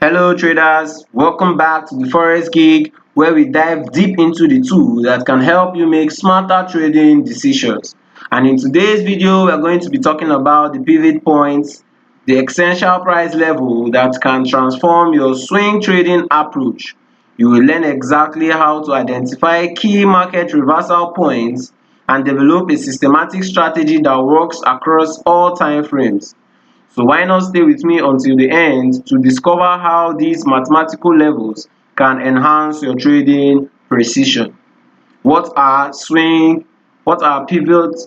Hello traders, welcome back to the Forex Gig where we dive deep into the tool that can help you make smarter trading decisions. And in today's video, we are going to be talking about the pivot points, the essential price level that can transform your swing trading approach. You will learn exactly how to identify key market reversal points and develop a systematic strategy that works across all time frames. So why not stay with me until the end to discover how these mathematical levels can enhance your trading precision. What are pivot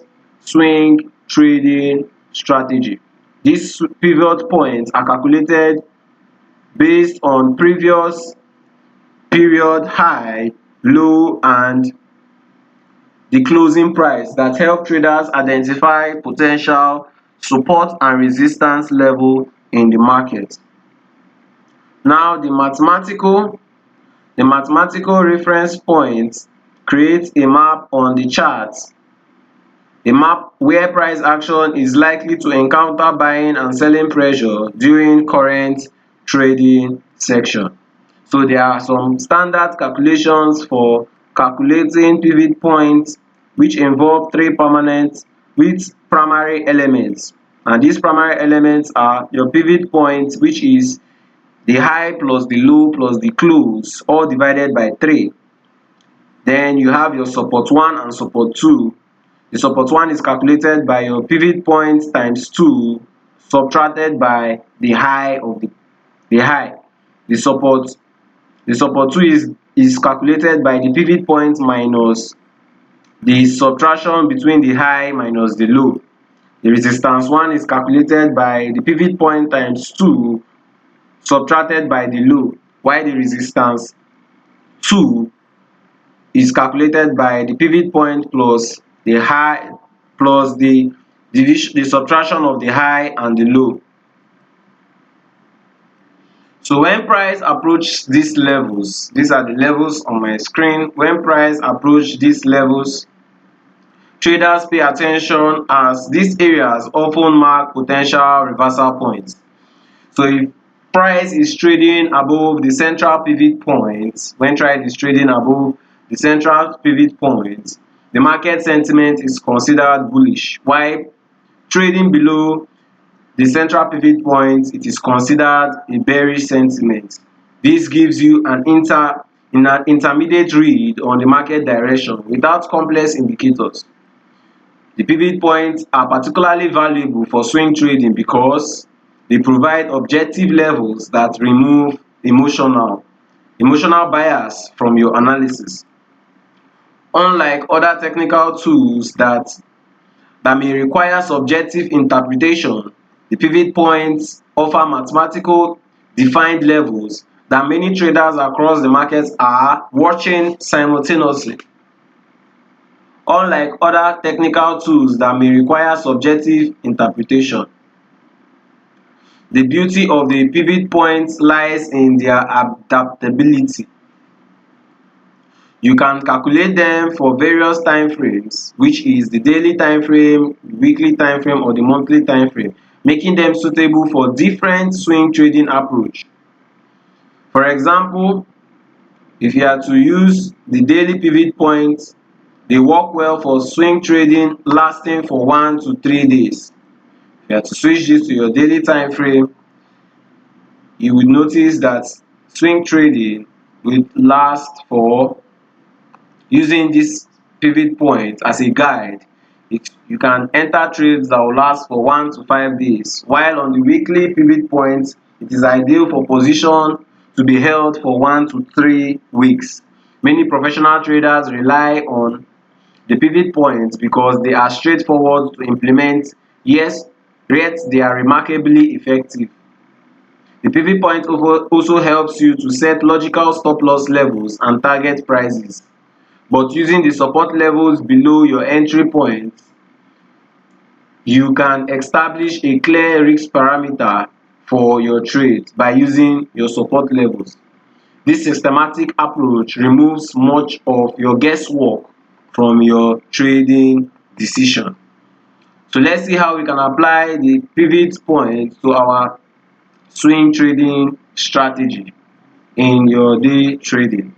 swing trading strategy? These pivot points are calculated based on previous period high, low and the closing price that help traders identify potential support and resistance level in the market. Now the mathematical reference point creates a map on the chart, a map where price action is likely to encounter buying and selling pressure during current trading section. So there are some standard calculations for calculating pivot points which involve three permanent with primary elements, and these primary elements are your pivot point, which is the high plus the low plus the close, all divided by 3. Then you have your support 1 and support 2. The support 1 is calculated by your pivot point times 2 subtracted by the high of the high. The support 2 is calculated by the pivot point minus the subtraction between the high minus the low. The resistance 1 is calculated by the pivot point times 2 subtracted by the low, while the resistance 2 is calculated by the pivot point plus the high plus the subtraction of the high and the low. So when price approach these levels, these are the levels on my screen. When price approach these levels, traders pay attention as these areas often mark potential reversal points. So if price is trading above the central pivot point, when price is trading above the central pivot point, the market sentiment is considered bullish, while trading below the central pivot point, it is considered a bearish sentiment. This gives you an intermediate read on the market direction without complex indicators. The pivot points are particularly valuable for swing trading because they provide objective levels that remove emotional bias from your analysis. Unlike other technical tools that may require subjective interpretation, the pivot points offer mathematical defined levels that many traders across the market are watching simultaneously. Unlike other technical tools that may require subjective interpretation, the beauty of the pivot points lies in their adaptability. You can calculate them for various time frames, which is the daily time frame, weekly time frame or the monthly time frame, making them suitable for different swing trading approach. For example, if you are to use the daily pivot points, they work well for swing trading lasting for 1 to 3 days. If you are to switch this to your daily time frame, you will notice that swing trading will last for, using this pivot point as a guide, you can enter trades that will last for 1 to 5 days, while on the weekly pivot point it is ideal for position to be held for 1 to 3 weeks. Many professional traders rely on the pivot points because they are straightforward to implement, yes, yet they are remarkably effective. The pivot point also helps you to set logical stop loss levels and target prices. But using the support levels below your entry point, you can establish a clear risk parameter for your trade by using your support levels. This systematic approach removes much of your guesswork from your trading decision. So let's see how we can apply the pivot point to our swing trading strategy in your day trading.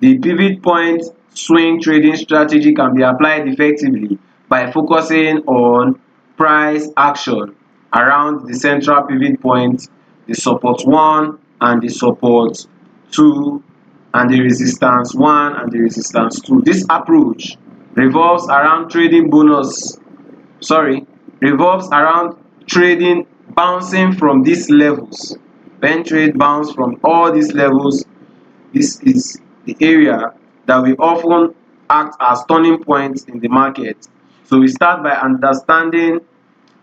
The pivot point swing trading strategy can be applied effectively by focusing on price action around the central pivot point, the support 1 and the support 2, and the resistance 1 and the resistance 2. This approach revolves around trading revolves around trading bouncing from these levels. When trade bounce from all these levels, this is the area that we often act as turning points in the market. So we start by understanding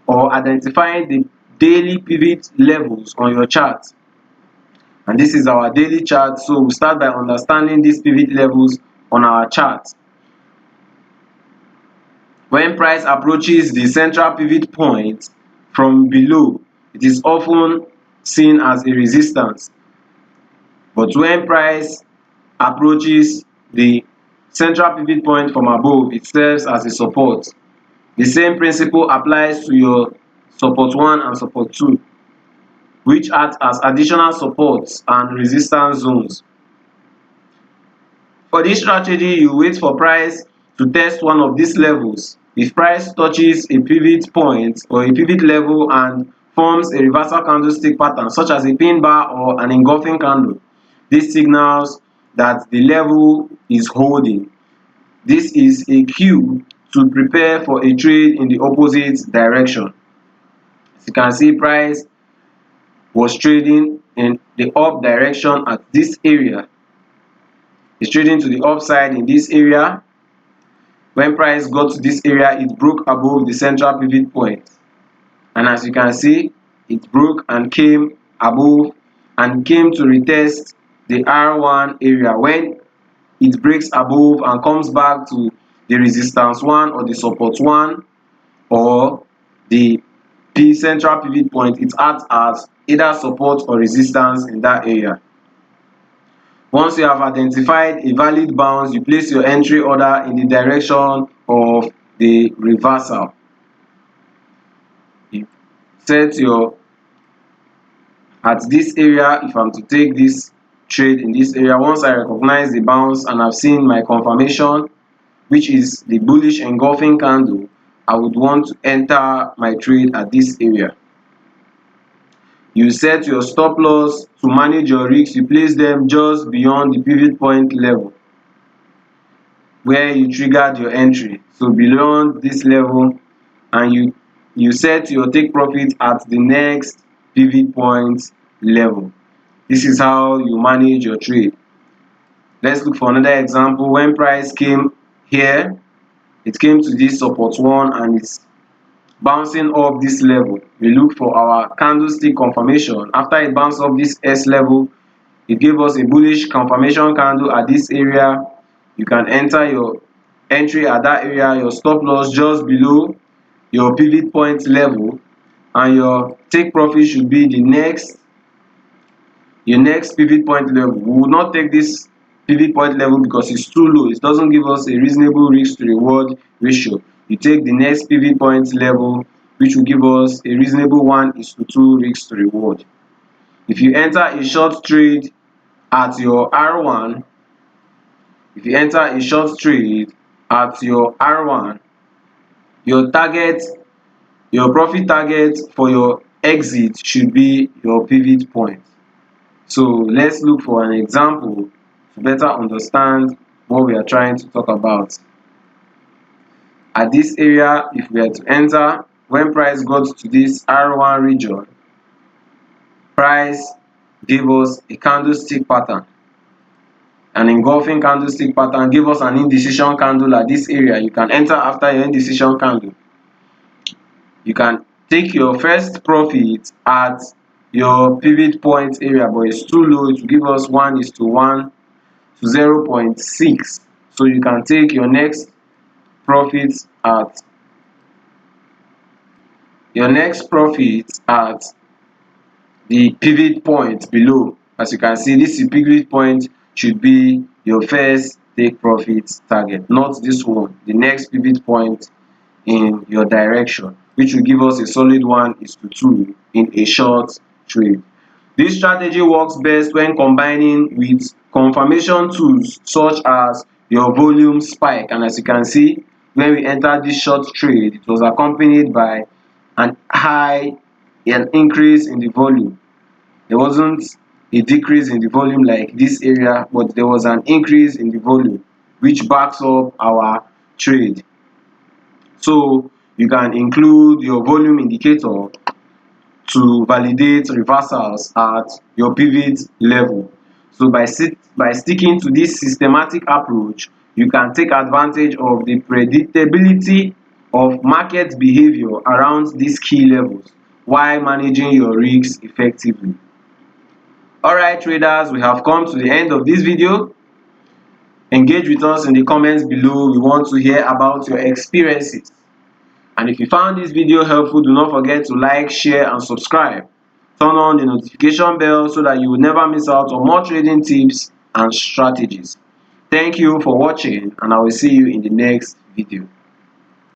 or identifying the daily pivot levels on your chart. And this is our daily chart. So we start by understanding these pivot levels on our chart. When price approaches the central pivot point from below, it is often seen as a resistance. But when price approaches the central pivot point from above, it serves as a support. The same principle applies to your support 1 and support 2, which act as additional supports and resistance zones. For this strategy, you wait for price to test one of these levels. If price touches a pivot point or a pivot level and forms a reversal candlestick pattern, such as a pin bar or an engulfing candle, this signals that the level is holding. This is a cue to prepare for a trade in the opposite direction. As you can see, price was trading in the up direction at this area. It's trading to the upside in this area. When price got to this area, it broke above the central pivot point. And as you can see, it broke and came above and came to retest the R1 area. When it breaks above and comes back to the resistance 1 or the support 1 or the central pivot point, it acts as either support or resistance in that area. Once you have identified a valid bounce, you place your entry order in the direction of the reversal. You set your, at this area, if I'm to take this trade in this area, once I recognize the bounce and I've seen my confirmation, which is the bullish engulfing candle, I would want to enter my trade at this area. You set your stop loss to manage your risks. You place them just beyond the pivot point level where you triggered your entry. So beyond this level, and you set your take profit at the next pivot point level. This is how you manage your trade. Let's look for another example. When price came here, it came to this support 1 and it's bouncing off this level. We look for our candlestick confirmation. After it bounced off this S level, it gave us a bullish confirmation candle at this area. You can enter your entry at that area, your stop loss just below your pivot point level, and your take profit should be the next pivot point level. We will not take this pivot point level because it's too low. It doesn't give us a reasonable risk to reward ratio. You take the next pivot point level, which will give us a reasonable 1:2 risk to reward. If you enter a short trade at your R1, if you enter a short trade at your R1, your profit target for your exit should be your pivot point. So let's look for an example to better understand what we are trying to talk about. At this area, if we are to enter, when price got to this R1 region, price gave us a candlestick pattern. An engulfing candlestick pattern gave us an indecision candle at this area. You can enter after your indecision candle. You can take your first profit at your pivot point area, but it's too low. It will give us 1:1 to 0.6. So you can take your next profit at the pivot point below. As you can see, this pivot point should be your first take profit target, not this one, the next pivot point in your direction, which will give us a solid 1:2 in a short trade. This strategy works best when combining with confirmation tools such as your volume spike, and as you can see, when we entered this short trade, it was accompanied by an increase in the volume. There wasn't a decrease in the volume like this area, but there was an increase in the volume, which backs up our trade. So you can include your volume indicator to validate reversals at your pivot level. So by sticking to this systematic approach, you can take advantage of the predictability of market behavior around these key levels while managing your risks effectively. Alright traders, we have come to the end of this video. Engage with us in the comments below. We want to hear about your experiences. And if you found this video helpful, do not forget to like, share and subscribe. Turn on the notification bell so that you will never miss out on more trading tips and strategies. Thank you for watching, and I will see you in the next video.